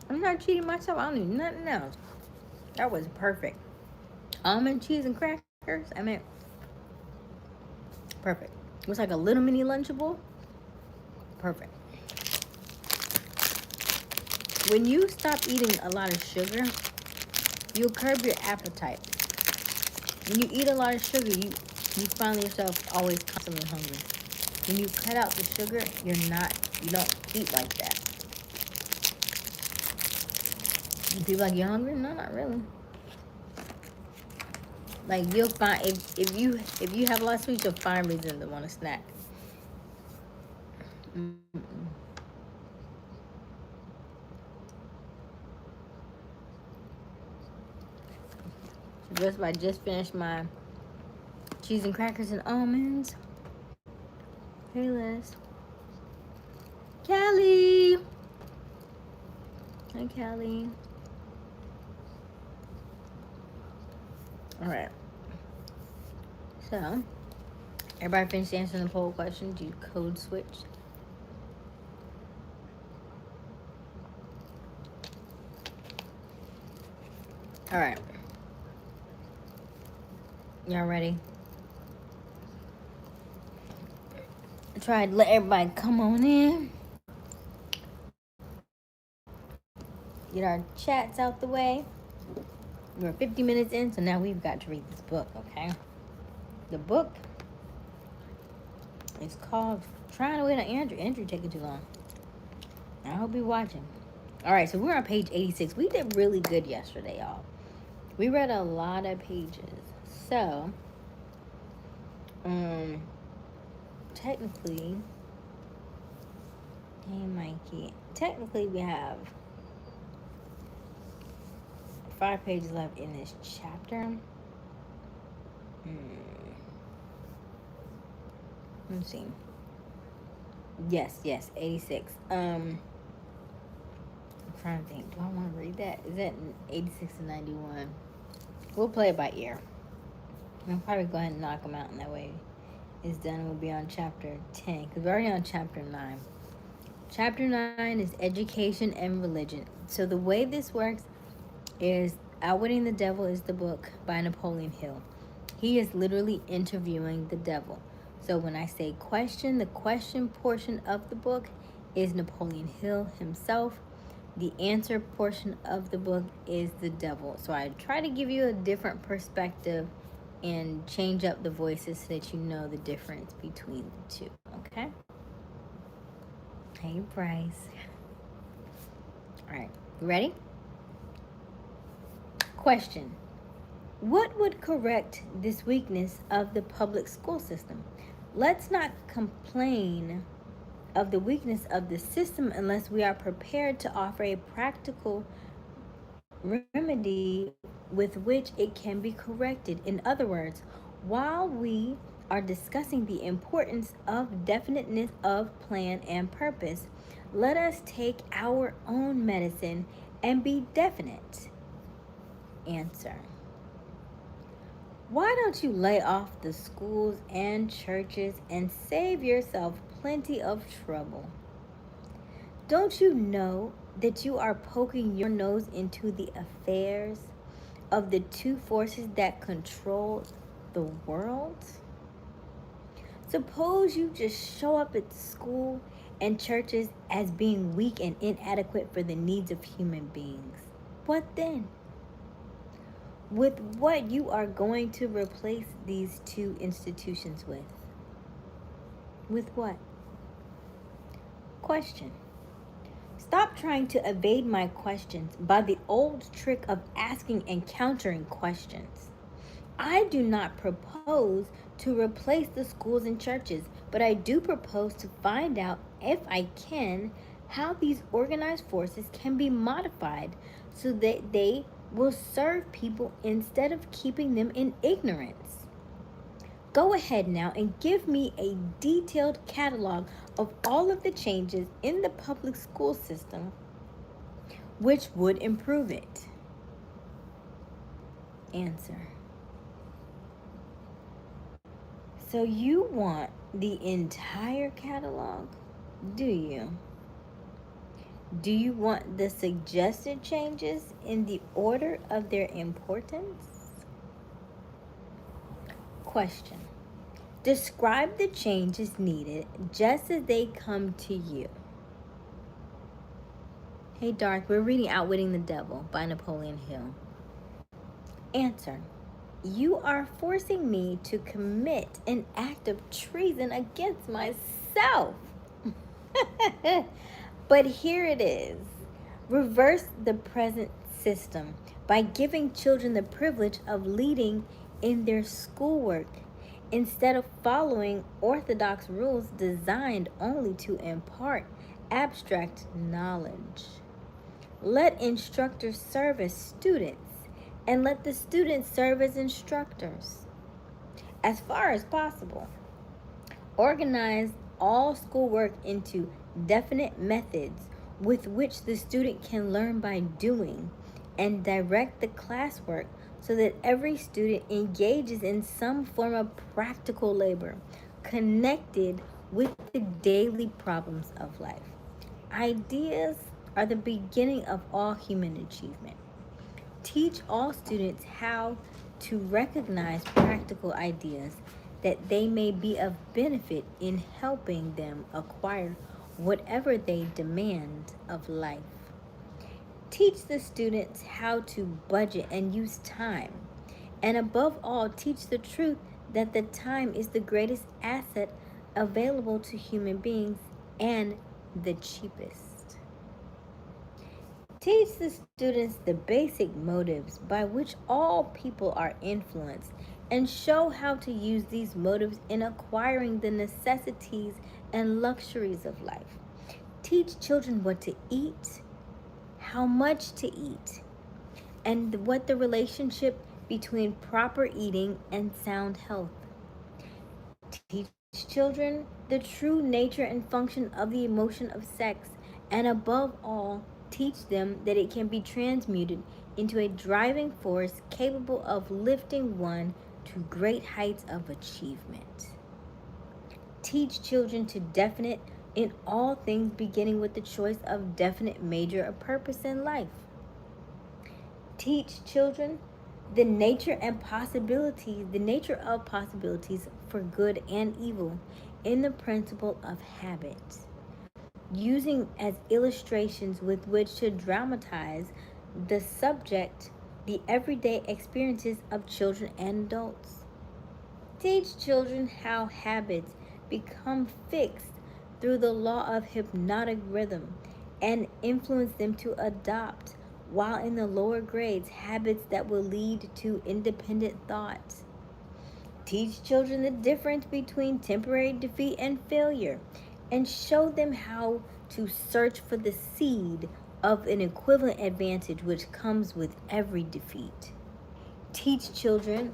I'm not cheating myself. I don't need nothing else. That was perfect. Almond cheese and crackers. I mean, perfect. It was like a little mini Lunchable. Perfect. When you stop eating a lot of sugar, you'll curb your appetite. When you eat a lot of sugar, you find yourself always constantly hungry. When you cut out the sugar, you don't eat like that. You feel like you're hungry? No, not really. Like, you'll find, if you have a lot of sweets, you'll find reason to want to snack. I just finished my cheese and crackers and almonds. Hey, Liz. Callie. Hi, Callie. All right. So, everybody finished answering the poll question. Do you code switch? All right. Y'all ready? I tried to let everybody come on in. Get our chats out the way. We're 50 minutes in, so now we've got to read this book, okay? The book is called Trying to Wait on Andrew. Andrew taking too long. I hope you're watching. All right, so we're on page 86. We did really good yesterday, y'all. We read a lot of pages. So, technically, hey, Mikey. Technically, we have 5 pages left in this chapter. Let's see. Yes, 86. I'm trying to think. Do I want to read that? Is that 86 and 91? We'll play it by ear. I'll probably go ahead and knock them out, and that way it's done. And we'll be on chapter 10, because we're already on chapter 9. Chapter 9 is education and religion. So the way this works is Outwitting the Devil is the book by Napoleon Hill. He is literally interviewing the devil. So when I say question, the question portion of the book is Napoleon Hill himself. The answer portion of the book is the devil. So I try to give you a different perspective and change up the voices so that you know the difference between the two. Okay? Hey, Bryce. All right, you ready? Question. What would correct this weakness of the public school system? Let's not complain of the weakness of the system unless we are prepared to offer a practical remedy with which it can be corrected. In other words, while we are discussing the importance of definiteness of plan and purpose, let us take our own medicine and be definite. Answer. Why don't you lay off the schools and churches and save yourself plenty of trouble? Don't you know that you are poking your nose into the affairs of the two forces that control the world? Suppose you just show up at school and churches as being weak and inadequate for the needs of human beings. What then? With what you are going to replace these two institutions with? With what? Question. Stop trying to evade my questions by the old trick of asking and countering questions. I do not propose to replace the schools and churches, but I do propose to find out, if I can, how these organized forces can be modified so that they will serve people instead of keeping them in ignorance. Go ahead now and give me a detailed catalog of all of the changes in the public school system which would improve it. Answer. So you want the entire catalog, do you? Do you want the suggested changes in the order of their importance? Question. Describe the changes needed just as they come to you. Hey, Darth, we're reading Outwitting the Devil by Napoleon Hill. Answer. You are forcing me to commit an act of treason against myself. But here it is. Reverse the present system by giving children the privilege of leading in their schoolwork instead of following orthodox rules designed only to impart abstract knowledge. Let instructors serve as students and let the students serve as instructors. As far as possible, organize all schoolwork into definite methods with which the student can learn by doing, and direct the classwork so that every student engages in some form of practical labor connected with the daily problems of life. Ideas are the beginning of all human achievement. Teach all students how to recognize practical ideas that they may be of benefit in helping them acquire whatever they demand of life. Teach the students how to budget and use time. And above all, teach the truth that the time is the greatest asset available to human beings and the cheapest. Teach the students the basic motives by which all people are influenced and show how to use these motives in acquiring the necessities and luxuries of life. Teach children what to eat, how much to eat, and what the relationship between proper eating and sound health. Teach children the true nature and function of the emotion of sex, and above all, teach them that it can be transmuted into a driving force capable of lifting one to great heights of achievement. Teach children to definite in all things, beginning with the choice of definite major or purpose in life. Teach children the nature of possibilities for good and evil in the principle of habit. using as illustrations with which to dramatize the subject, the everyday experiences of children and adults. Teach children how habits become fixed through the law of hypnotic rhythm and influence them to adopt, while in the lower grades, habits that will lead to independent thought. Teach children the difference between temporary defeat and failure and show them how to search for the seed of an equivalent advantage which comes with every defeat. Teach children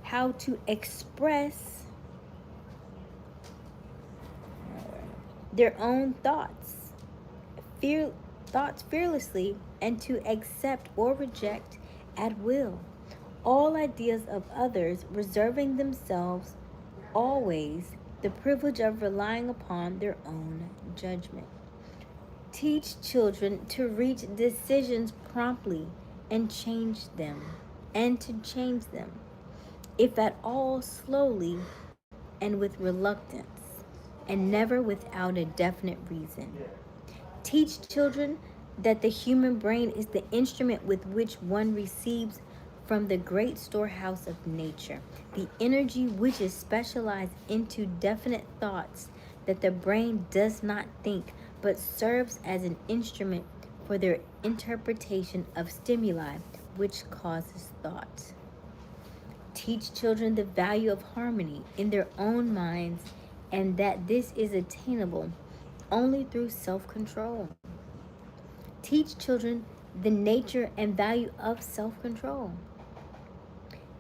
how to express their own fear, thoughts fearlessly, and to accept or reject at will all ideas of others, reserving themselves always the privilege of relying upon their own judgment. Teach children to reach decisions promptly and to change them, if at all slowly and with reluctance, and never without a definite reason. Teach children that the human brain is the instrument with which one receives from the great storehouse of nature the energy which is specialized into definite thoughts, that the brain does not think but serves as an instrument for their interpretation of stimuli which causes thought. Teach children the value of harmony in their own minds and that this is attainable only through self control. Teach children the nature and value of self control.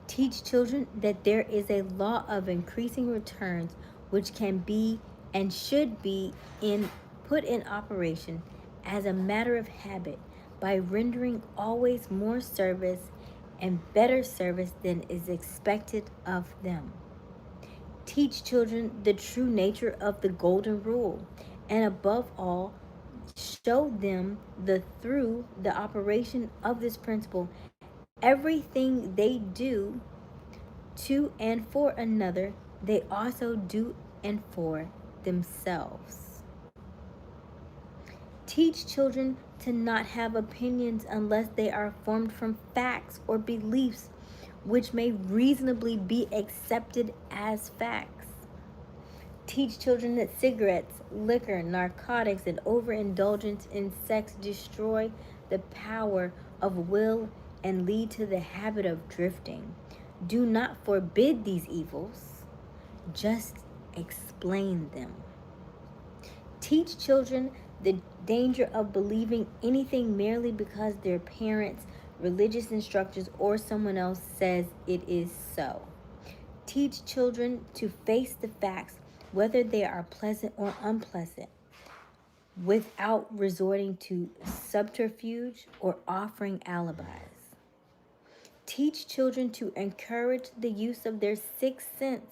Teach children that there is a law of increasing returns which can be and should be put in operation as a matter of habit by rendering always more service and better service than is expected of them. Teach children the true nature of the golden rule, and above all, show them the through the operation of this principle, everything they do to and for another, they also do and for themselves. Teach children to not have opinions unless they are formed from facts or beliefs which may reasonably be accepted as facts. Teach children that cigarettes, liquor, narcotics, and overindulgence in sex destroy the power of will and lead to the habit of drifting. Do not forbid these evils, just explain them. Teach children the danger of believing anything merely because their parents, religious instructors, or someone else says it is so. Teach children to face the facts, whether they are pleasant or unpleasant, without resorting to subterfuge or offering alibis. Teach children to encourage the use of their sixth sense,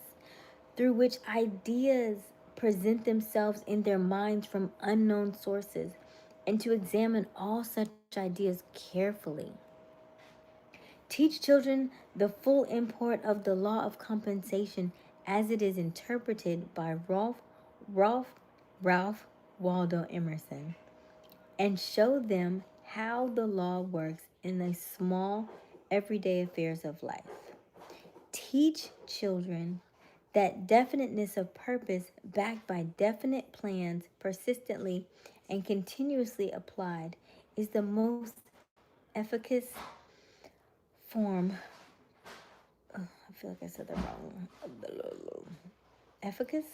through which ideas present themselves in their minds from unknown sources, and to examine all such ideas carefully. Teach children the full import of the law of compensation as it is interpreted by Ralph, Ralph Waldo Emerson, and show them how the law works in the small, everyday affairs of life. Teach children that definiteness of purpose backed by definite plans persistently and continuously applied is the most efficacious form. I feel like I said that wrong. Efficacious?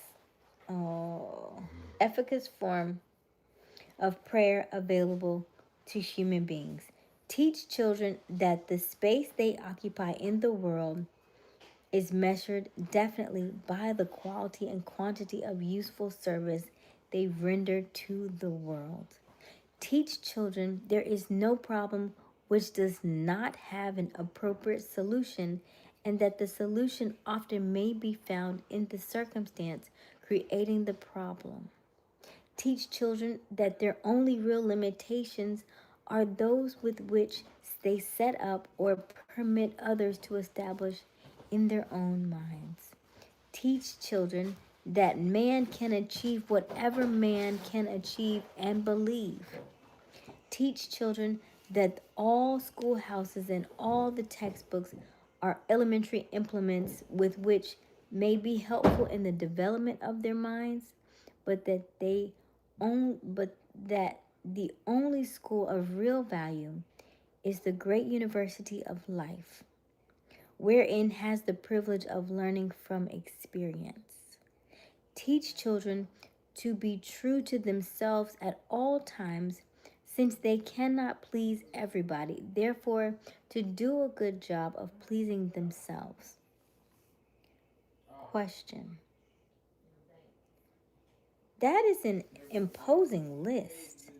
Oh, efficacious form of prayer available to human beings. Teach children that the space they occupy in the world is measured definitely by the quality and quantity of useful service they render to the world. Teach children there is no problem which does not have an appropriate solution, and that the solution often may be found in the circumstance creating the problem. Teach children that their only real limitations are those with which they set up or permit others to establish in their own minds. Teach children that man can achieve whatever man can achieve and believe. Teach children that all schoolhouses and all the textbooks are elementary implements with which may be helpful in the development of their minds, but but that the only school of real value is the great university of life, wherein has the privilege of learning from experience. Teach children to be true to themselves at all times, since they cannot please everybody, therefore, to do a good job of pleasing themselves. Question. That is an imposing list,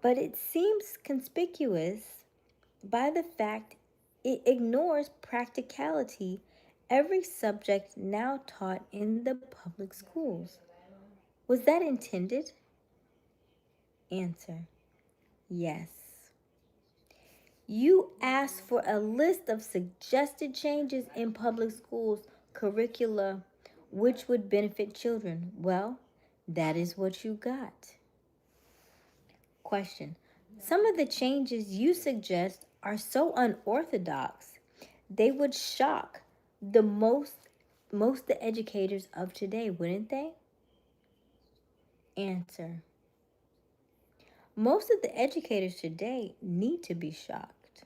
but it seems conspicuous by the fact it ignores practicality, every subject now taught in the public schools. Was that intended? Answer. Yes. You asked for a list of suggested changes in public schools curricula which would benefit children. Well, that is what you got. Question. Some of the changes you suggest are so unorthodox, they would shock the most the educators of today, wouldn't they? Answer. Most of the educators today need to be shocked.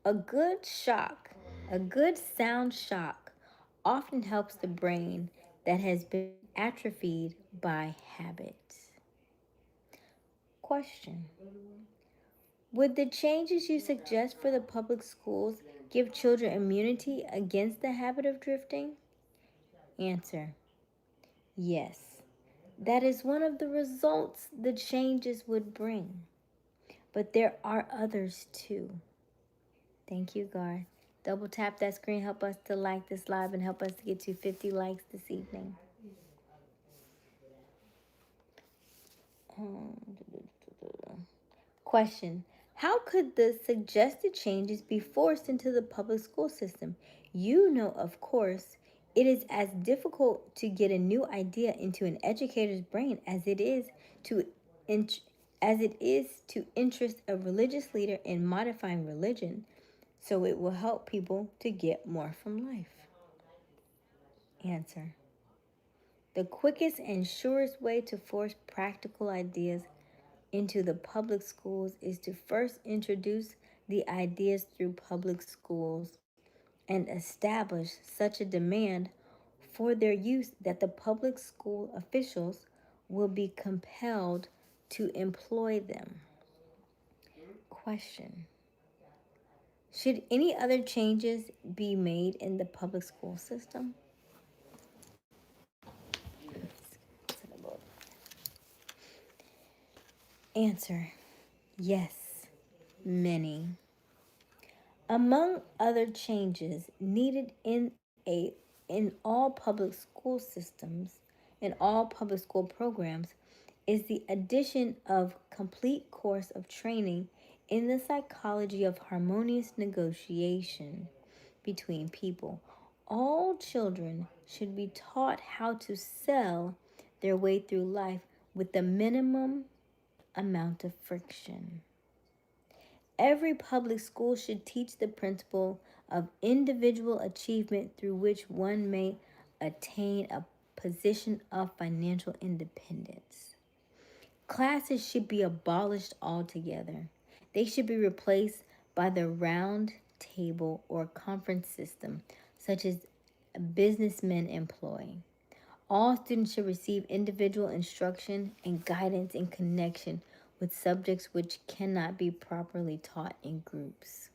A good shock, a good sound shock, often helps the brain that has been atrophied by habit. Question. Would the changes you suggest for the public schools give children immunity against the habit of drifting? Answer. Yes. That is one of the results the changes would bring. But there are others too. Thank you, Gar. Double tap that screen, help us to like this live, and help us to get to 50 likes this evening. Question. How could the suggested changes be forced into the public school system? You know, of course, it is as difficult to get a new idea into an educator's brain to as it is to interest a religious leader in modifying religion, so it will help people to get more from life. Answer. The quickest and surest way to force practical ideas into the public schools is to first introduce the ideas through public schools and establish such a demand for their use that the public school officials will be compelled to employ them. Question. Should any other changes be made in the public school system? Answer. Yes, many. Among other changes needed in all public school systems, in all public school programs, is the addition of complete course of training in the psychology of harmonious negotiation between people. All children should be taught how to sell their way through life with the minimum amount of friction. Every public school should teach the principle of individual achievement through which one may attain a position of financial independence. Classes should be abolished altogether. They should be replaced by the round table or conference system, such as businessmen employ. All students should receive individual instruction and guidance in connection with subjects which cannot be properly taught in groups.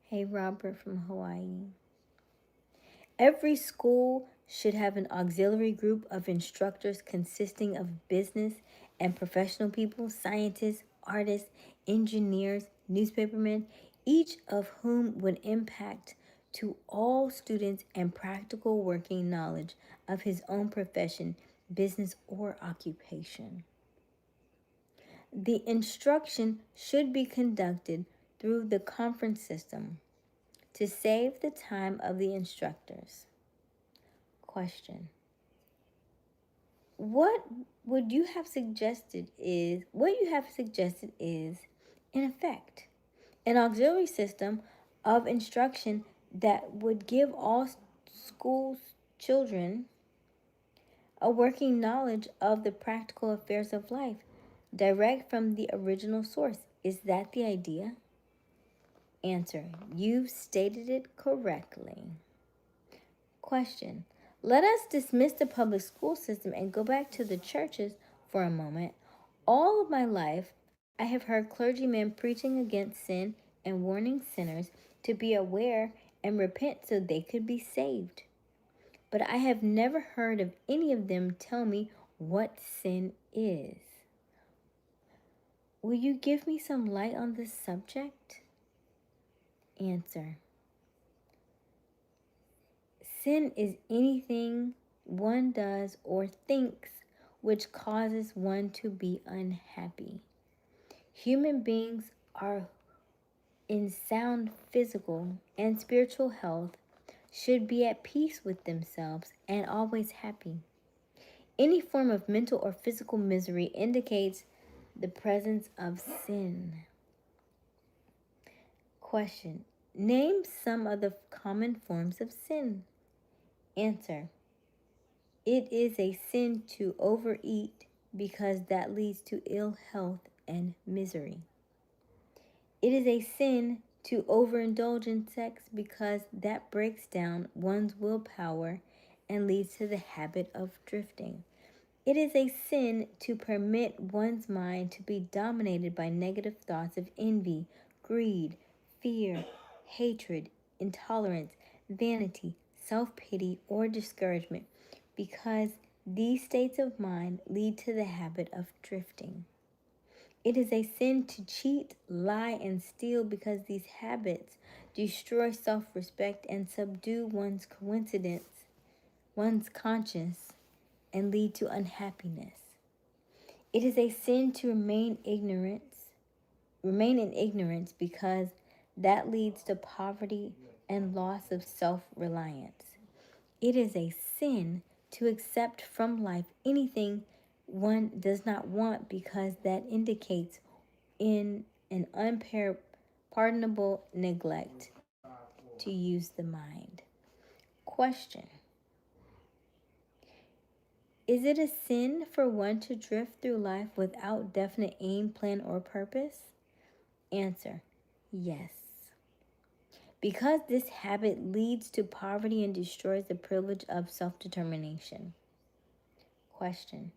Hey, Robert from Hawaii. Every school should have an auxiliary group of instructors consisting of business and professional people, scientists, artists, engineers, newspapermen, each of whom would impact to all students and practical working knowledge of his own profession, business, or occupation. The instruction should be conducted through the conference system to save the time of the instructors. Question. What you have suggested is, in effect, an auxiliary system of instruction that would give all schools children a working knowledge of the practical affairs of life, direct from the original source. Is that the idea? Answer. You've stated it correctly. Question. Let us dismiss the public school system and go back to the churches for a moment. All of my life, I have heard clergymen preaching against sin and warning sinners to be aware and repent so they could be saved. But I have never heard of any of them tell me what sin is. Will you give me some light on this subject? Answer. Sin is anything one does or thinks which causes one to be unhappy. Human beings are in sound physical and spiritual health, should be at peace with themselves and always happy. Any form of mental or physical misery indicates the presence of sin. Question. Name some of the common forms of sin. Answer. It is a sin to overeat because that leads to ill health and misery. It is a sin to overindulge in sex because that breaks down one's willpower and leads to the habit of drifting. It is a sin to permit one's mind to be dominated by negative thoughts of envy, greed, fear, hatred, intolerance, vanity, self-pity, or discouragement, because these states of mind lead to the habit of drifting. It is a sin to cheat, lie, and steal because these habits destroy self-respect and subdue one's conscience, and lead to unhappiness. It is a sin to remain in ignorance because that leads to poverty and loss of self-reliance. It is a sin to accept from life anything one does not want because that indicates in an unpardonable neglect to use the mind. Question. Is it a sin for one to drift through life without definite aim, plan, or purpose? Answer. Yes. Because this habit leads to poverty and destroys the privilege of self-determination. Question.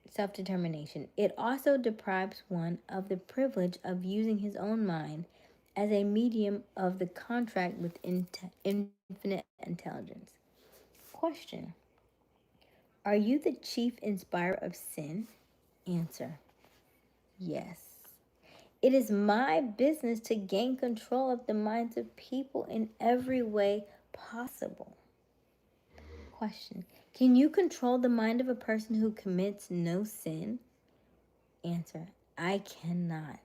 Self-determination. It also deprives one of the privilege of using his own mind as a medium of the contract with infinite intelligence. Question. Are you the chief inspirer of sin? Answer. Yes. It is my business to gain control of the minds of people in every way possible. Question. Can you control the mind of a person who commits no sin? Answer. I cannot.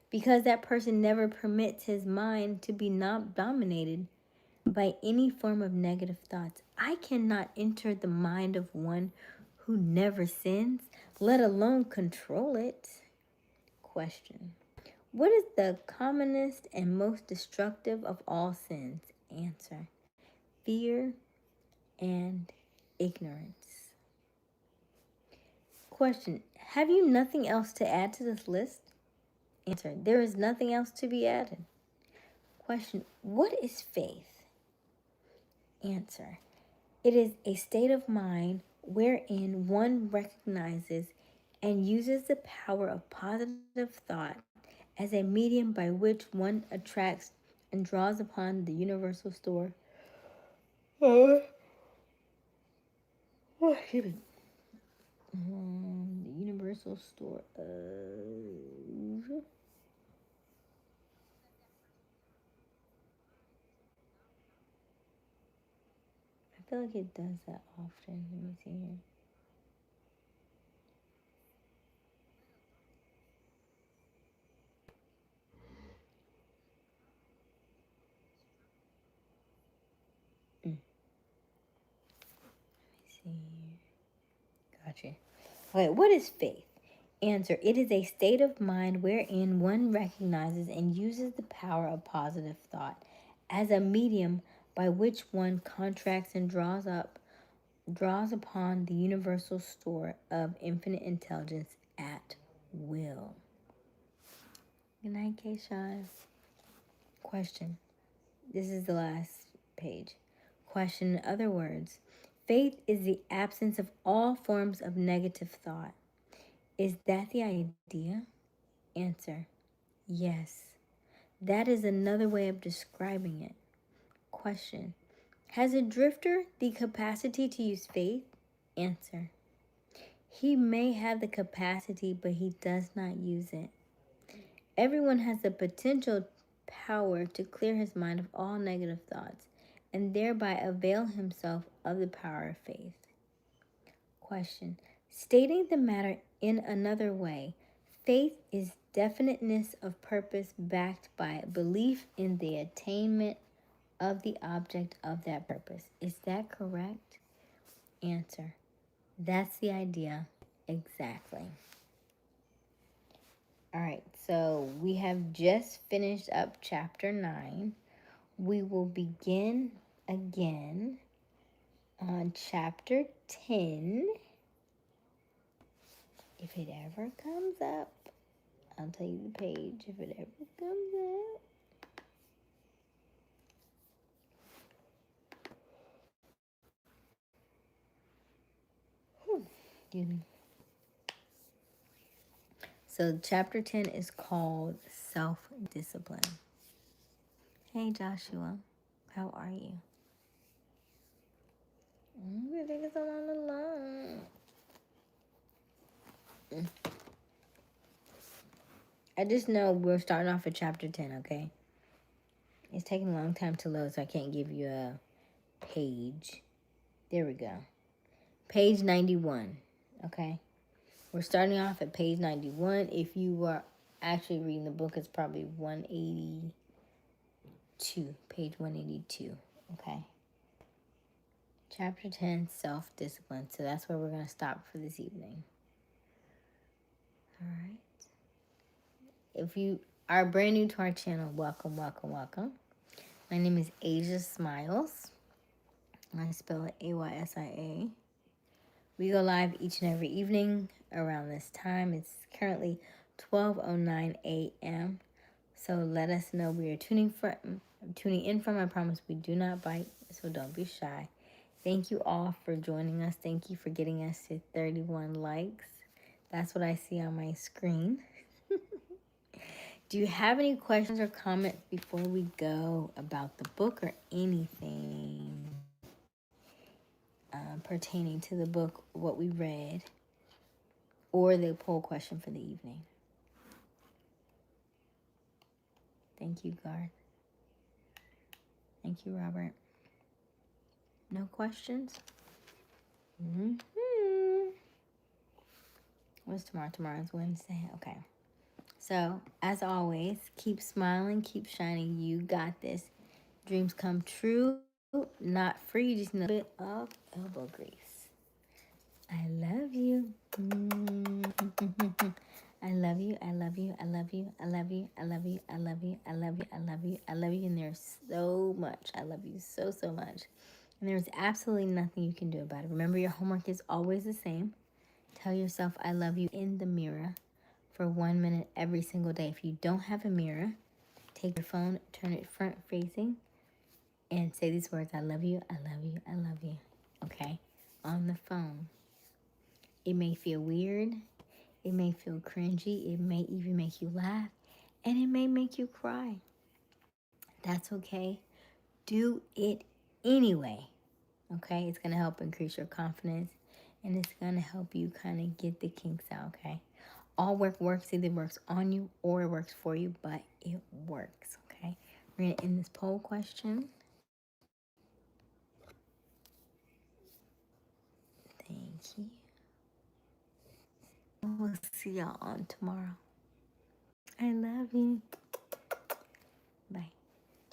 Because that person never permits his mind to be not dominated by any form of negative thoughts. I cannot enter the mind of one who never sins, let alone control it. Question. What is the commonest and most destructive of all sins? Answer. Fear and ignorance. Question. Have you nothing else to add to this list? Answer. There is nothing else to be added. Question. What is faith? Answer. It is a state of mind wherein one recognizes and uses the power of positive thought as a medium by which one attracts and draws upon the universal store. The universal store of... I feel like it does that often. Let me see here. see. Gotcha. Okay, what is faith? Answer. It is a state of mind wherein one recognizes and uses the power of positive thought as a medium by which one contracts and draws upon the universal store of infinite intelligence at will. Good night, Keisha. Question. This is the last page. Question. In other words, faith is the absence of all forms of negative thought. Is that the idea? Answer. Yes. That is another way of describing it. Question. Has a drifter the capacity to use faith? Answer. He may have the capacity, but he does not use it. Everyone has the potential power to clear his mind of all negative thoughts and thereby avail himself of the power of faith. Question. Stating the matter in another way, faith is definiteness of purpose backed by belief in the attainment of the object of that purpose. Is that correct? Answer. That's the idea. Exactly. All right, so we have just finished up chapter 9. We will begin again on chapter 10. If it ever comes up, I'll tell you the page if it ever comes up. Excuse me. So chapter 10 is called Self-Discipline. Hey Joshua, how are you? I think it's all alone. I just know we're starting off at chapter 10, okay? It's taking a long time to load, so I can't give you a page. There we go. Page 91, okay? We're starting off at page 91. If you are actually reading the book, it's probably 182, page 182, okay? Chapter 10, Self-Discipline. So that's where we're going to stop for this evening. All right. If you are brand new to our channel, welcome, welcome, welcome. My name is Aysia Smiles. I spell it Aysia. We go live each and every evening around this time. It's currently 12:09 a.m. So let us know where you're tuning in from. I promise we do not bite, so don't be shy. Thank you all for joining us. Thank you for getting us to 31 likes. That's what I see on my screen. Do you have any questions or comments before we go about the book or anything pertaining to the book, what we read, or the poll question for the evening? Thank you, Garth. Thank you, Robert. No questions? What's tomorrow? Tomorrow's Wednesday. Okay. So, as always, keep smiling, keep shining. You got this. Dreams come true, not free. Just a bit of elbow grease. I love you. I love you. I love you. I love you. I love you. I love you. I love you. I love you. I love you. I love you. And there's so much. I love you so, so much. And there's absolutely nothing you can do about it. Remember, your homework is always the same. Tell yourself, I love you in the mirror for 1 minute every single day. If you don't have a mirror, take your phone, turn it front facing, and say these words, I love you, I love you, I love you. Okay? On the phone. It may feel weird. It may feel cringy. It may even make you laugh. And it may make you cry. That's okay. Do it anyway. Okay? It's going to help increase your confidence. And it's going to help you kind of get the kinks out, okay? All work works. Either works on you or it works for you, but it works, okay? We're going to end this poll question. Thank you. We'll see y'all on tomorrow. I love you. Bye.